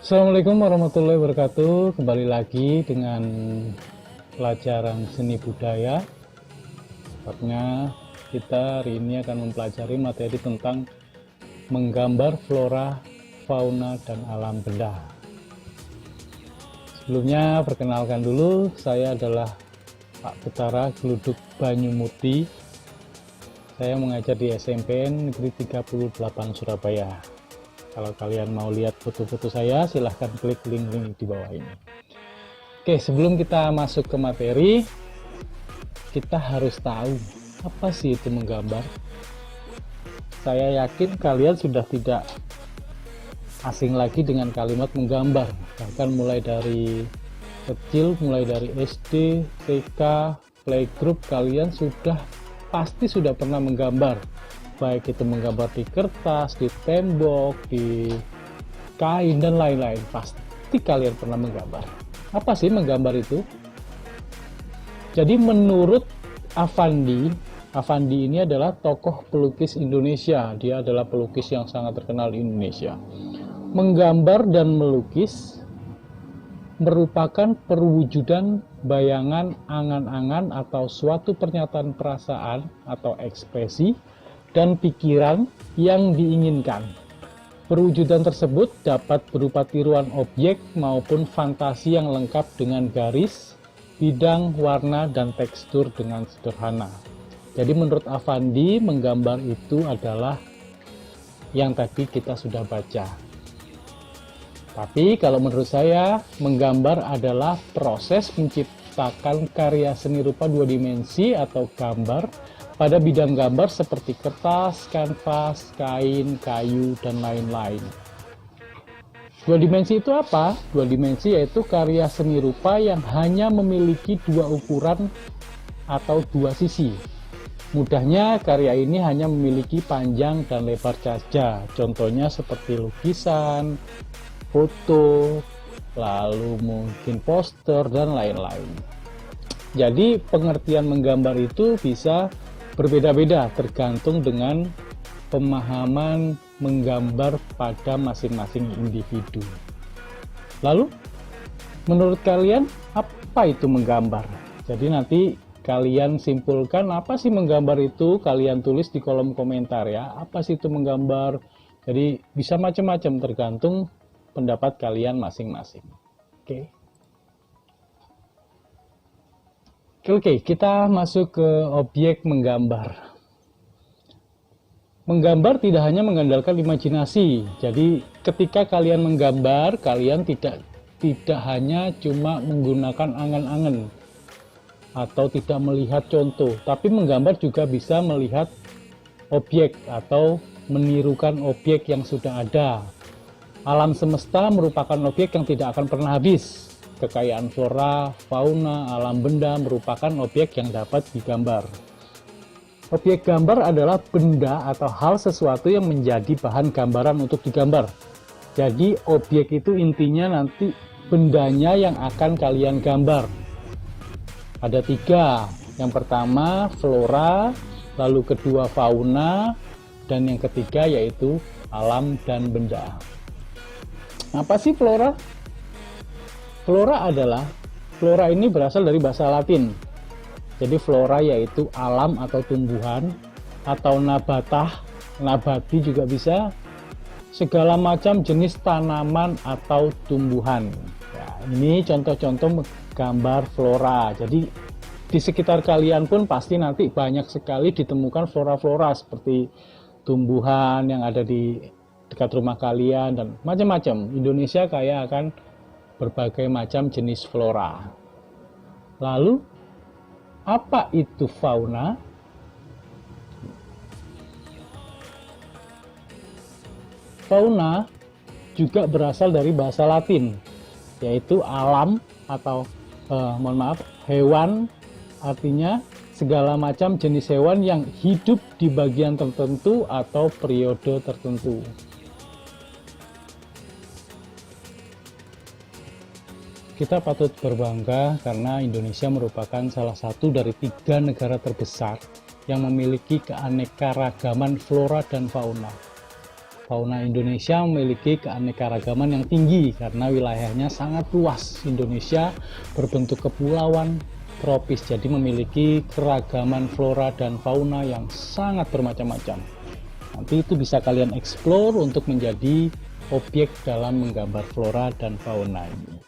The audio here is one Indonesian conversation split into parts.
Assalamualaikum warahmatullahi wabarakatuh. Kembali lagi dengan pelajaran seni budaya. Tepatnya kita hari ini akan mempelajari materi tentang menggambar flora, fauna, dan alam benda. Sebelumnya perkenalkan dulu, saya adalah Pak Betara Gluduk Banyumuti. Saya mengajar di SMPN Negeri 38 Surabaya. Kalau kalian mau lihat foto-foto saya, silahkan klik link-link di bawah ini. Oke, sebelum kita masuk ke materi, kita harus tahu apa sih itu menggambar. Saya yakin kalian sudah tidak asing lagi dengan kalimat menggambar. Bahkan mulai dari kecil, mulai dari SD, TK, playgroup, kalian pasti sudah pernah menggambar. Baik itu menggambar di kertas, di tembok, di kain, dan lain-lain. Pasti kalian pernah menggambar. Apa sih menggambar itu? Jadi menurut Affandi ini adalah tokoh pelukis Indonesia. Dia adalah pelukis yang sangat terkenal di Indonesia. Menggambar dan melukis merupakan perwujudan bayangan, angan-angan, atau suatu pernyataan perasaan atau ekspresi dan pikiran yang diinginkan. Perwujudan tersebut dapat berupa tiruan objek maupun fantasi yang lengkap dengan garis, bidang, warna, dan tekstur dengan sederhana. Jadi menurut Affandi, menggambar itu adalah yang tadi kita sudah baca. Tapi kalau menurut saya, menggambar adalah proses menciptakan karya seni rupa dua dimensi atau gambar pada bidang gambar seperti kertas, kanvas, kain, kayu, dan lain-lain. Dua dimensi itu apa? Dua dimensi yaitu karya seni rupa yang hanya memiliki dua ukuran atau dua sisi. Mudahnya, karya ini hanya memiliki panjang dan lebar saja. Contohnya seperti lukisan, foto, lalu mungkin poster, dan lain-lain. Jadi pengertian menggambar itu bisa berbeda-beda tergantung dengan pemahaman menggambar pada masing-masing individu. Lalu, menurut kalian apa itu menggambar? Jadi nanti kalian simpulkan apa sih menggambar itu, kalian tulis di kolom komentar ya. Apa sih itu menggambar? Jadi bisa macam-macam tergantung pendapat kalian masing-masing. Oke, kita masuk ke objek menggambar. Menggambar tidak hanya mengandalkan imajinasi. Jadi ketika kalian menggambar, kalian tidak hanya cuma menggunakan angan-angan atau tidak melihat contoh, tapi menggambar juga bisa melihat objek atau menirukan objek yang sudah ada. Alam semesta merupakan objek yang tidak akan pernah habis. Kekayaan flora, fauna, alam benda merupakan objek yang dapat digambar. Objek gambar adalah benda atau hal sesuatu yang menjadi bahan gambaran untuk digambar. Jadi objek itu intinya nanti bendanya yang akan kalian gambar. Ada tiga. Yang pertama flora, lalu kedua fauna, dan yang ketiga yaitu alam dan benda. Apa sih flora? Flora ini berasal dari bahasa Latin. Jadi flora yaitu alam atau tumbuhan, atau nabati juga bisa, segala macam jenis tanaman atau tumbuhan. Ya, ini contoh-contoh gambar flora. Jadi di sekitar kalian pun pasti nanti banyak sekali ditemukan flora-flora seperti tumbuhan yang ada di dekat rumah kalian dan macam-macam. Indonesia kaya akan berbagai macam jenis flora. Lalu, apa itu fauna? Fauna juga berasal dari bahasa Latin, yaitu alam atau hewan, artinya segala macam jenis hewan yang hidup di bagian tertentu atau periode tertentu. Kita patut berbangga karena Indonesia merupakan salah satu dari 3 negara terbesar yang memiliki keanekaragaman flora dan fauna. Fauna Indonesia memiliki keanekaragaman yang tinggi karena wilayahnya sangat luas. Indonesia berbentuk kepulauan tropis, jadi memiliki keragaman flora dan fauna yang sangat bermacam-macam. Nanti itu bisa kalian explore untuk menjadi objek dalam menggambar flora dan fauna ini.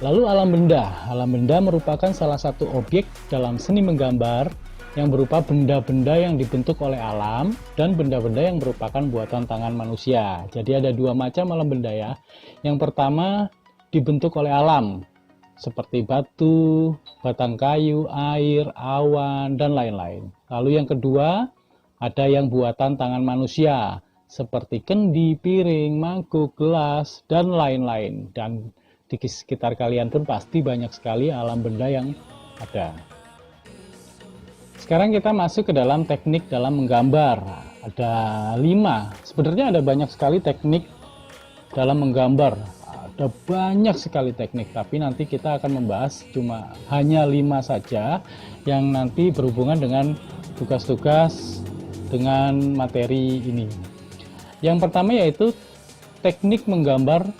Lalu alam benda. Alam benda merupakan salah satu objek dalam seni menggambar yang berupa benda-benda yang dibentuk oleh alam dan benda-benda yang merupakan buatan tangan manusia. Jadi ada dua macam alam benda ya. Yang pertama dibentuk oleh alam, seperti batu, batang kayu, air, awan, dan lain-lain. Lalu yang kedua ada yang buatan tangan manusia, seperti kendi, piring, mangkuk, gelas, dan lain-lain. Dan di sekitar kalian pun pasti banyak sekali alam benda yang ada. Sekarang kita masuk ke dalam teknik dalam menggambar. Ada 5. Sebenarnya ada banyak sekali teknik dalam menggambar. Ada banyak sekali teknik, tapi nanti kita akan membahas cuma hanya 5 saja yang nanti berhubungan dengan tugas-tugas dengan materi ini. Yang pertama yaitu teknik menggambar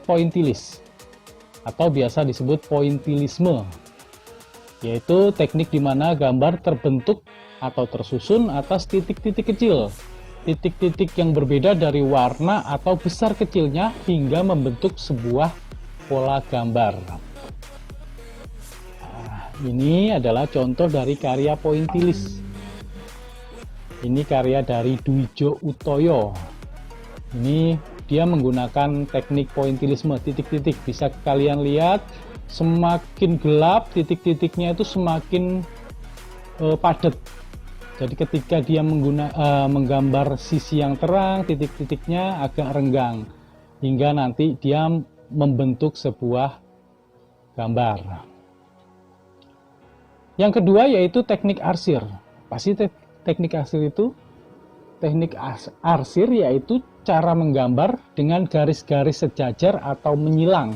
pointillis, atau biasa disebut pointillisme, yaitu teknik di mana gambar terbentuk atau tersusun atas titik-titik kecil, titik-titik yang berbeda dari warna atau besar kecilnya hingga membentuk sebuah pola gambar. Nah, ini adalah contoh dari karya pointillis. Ini karya dari Dwijo Utoyo. Ini dia menggunakan teknik pointillisme, titik-titik. Bisa kalian lihat, semakin gelap titik-titiknya itu semakin padat. Jadi ketika dia menggambar sisi yang terang, titik-titiknya agak renggang, hingga nanti dia membentuk sebuah gambar. Yang kedua yaitu teknik arsir. Pasti teknik arsir itu? Teknik arsir yaitu cara menggambar dengan garis-garis sejajar atau menyilang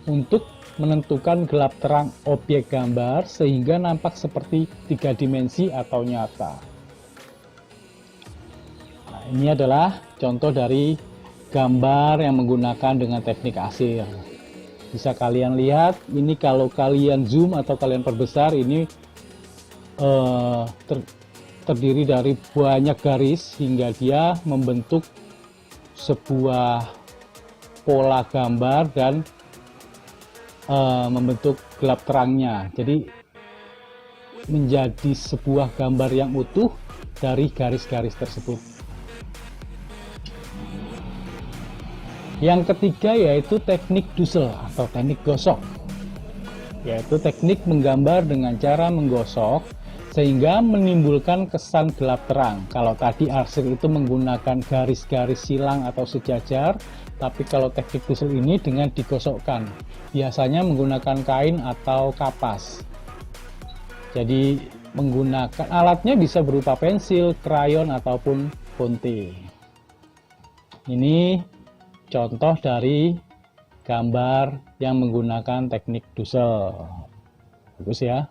untuk menentukan gelap terang objek gambar sehingga nampak seperti 3 dimensi atau nyata. Nah, ini adalah contoh dari gambar yang menggunakan dengan teknik arsir. Bisa kalian lihat, ini kalau kalian zoom atau kalian perbesar, ini terdiri dari banyak garis hingga dia membentuk sebuah pola gambar dan membentuk gelap terangnya. Jadi menjadi sebuah gambar yang utuh dari garis-garis tersebut. Yang ketiga yaitu teknik Dussel atau teknik gosok, yaitu teknik menggambar dengan cara menggosok sehingga menimbulkan kesan gelap terang. Kalau tadi arsir itu menggunakan garis-garis silang atau sejajar, tapi kalau teknik Dussel ini dengan digosokkan, biasanya menggunakan kain atau kapas. Jadi menggunakan alatnya bisa berupa pensil, krayon, ataupun fonte. Ini contoh dari gambar yang menggunakan teknik Dussel. Bagus ya.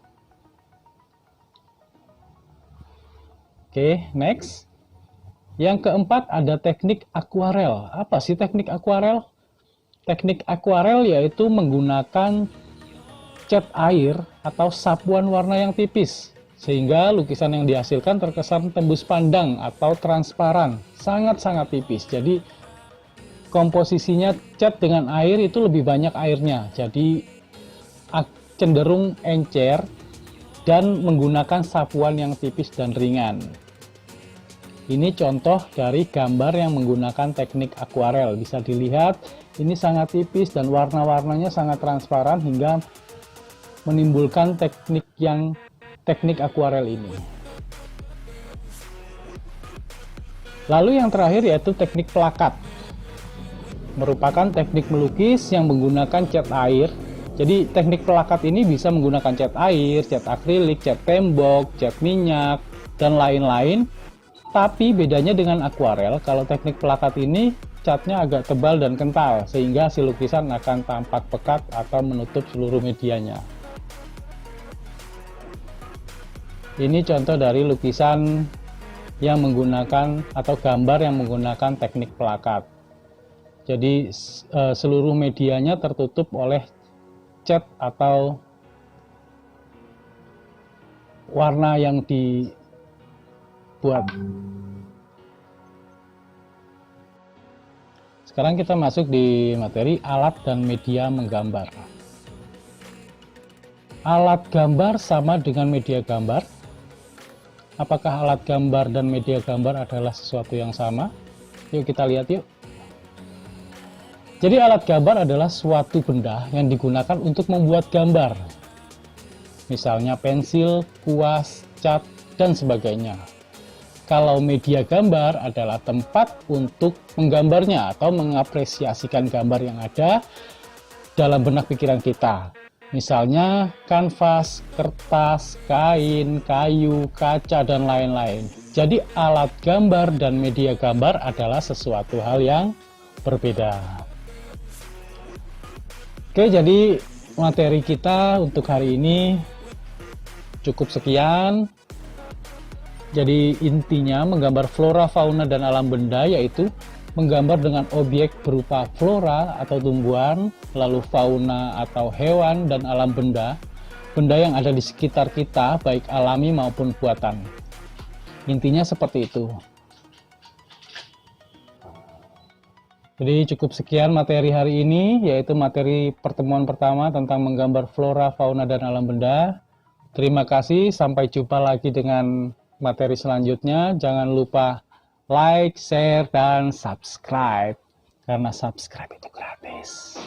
Oke, next. Yang keempat ada teknik akuarel. Apa sih teknik akuarel? Teknik akuarel yaitu menggunakan cat air atau sapuan warna yang tipis, sehingga lukisan yang dihasilkan terkesan tembus pandang atau transparan, sangat-sangat tipis. Jadi komposisinya cat dengan air itu lebih banyak airnya, jadi cenderung encer dan menggunakan sapuan yang tipis dan ringan. Ini contoh dari gambar yang menggunakan teknik akuarel. Bisa dilihat ini sangat tipis dan warna-warnanya sangat transparan hingga menimbulkan teknik akuarel ini. Lalu yang terakhir yaitu teknik plakat. Merupakan teknik melukis yang menggunakan cat air. Jadi teknik plakat ini bisa menggunakan cat air, cat akrilik, cat tembok, cat minyak, dan lain-lain. Tapi bedanya dengan akuarel, kalau teknik plakat ini catnya agak tebal dan kental, sehingga si lukisan akan tampak pekat atau menutup seluruh medianya. Ini contoh dari lukisan yang menggunakan atau gambar yang menggunakan teknik pelakat. Jadi seluruh medianya tertutup oleh cat atau warna yang dibuat. Sekarang kita masuk di materi alat dan media menggambar. Alat gambar sama dengan media gambar. Apakah alat gambar dan media gambar adalah sesuatu yang sama? Yuk kita lihat yuk. Jadi alat gambar adalah suatu benda yang digunakan untuk membuat gambar. Misalnya pensil, kuas, cat, dan sebagainya. Kalau media gambar adalah tempat untuk menggambarnya atau mengapresiasikan gambar yang ada dalam benak pikiran kita. Misalnya kanvas, kertas, kain, kayu, kaca, dan lain-lain. Jadi alat gambar dan media gambar adalah sesuatu hal yang berbeda. Oke, jadi materi kita untuk hari ini cukup sekian. Jadi intinya menggambar flora, fauna, dan alam benda, yaitu menggambar dengan objek berupa flora atau tumbuhan, lalu fauna atau hewan, dan alam benda, benda yang ada di sekitar kita, baik alami maupun buatan. Intinya seperti itu. Jadi cukup sekian materi hari ini, yaitu materi pertemuan pertama tentang menggambar flora, fauna, dan alam benda. Terima kasih, sampai jumpa lagi dengan materi selanjutnya. Jangan lupa like, share, dan subscribe, karena subscribe itu gratis.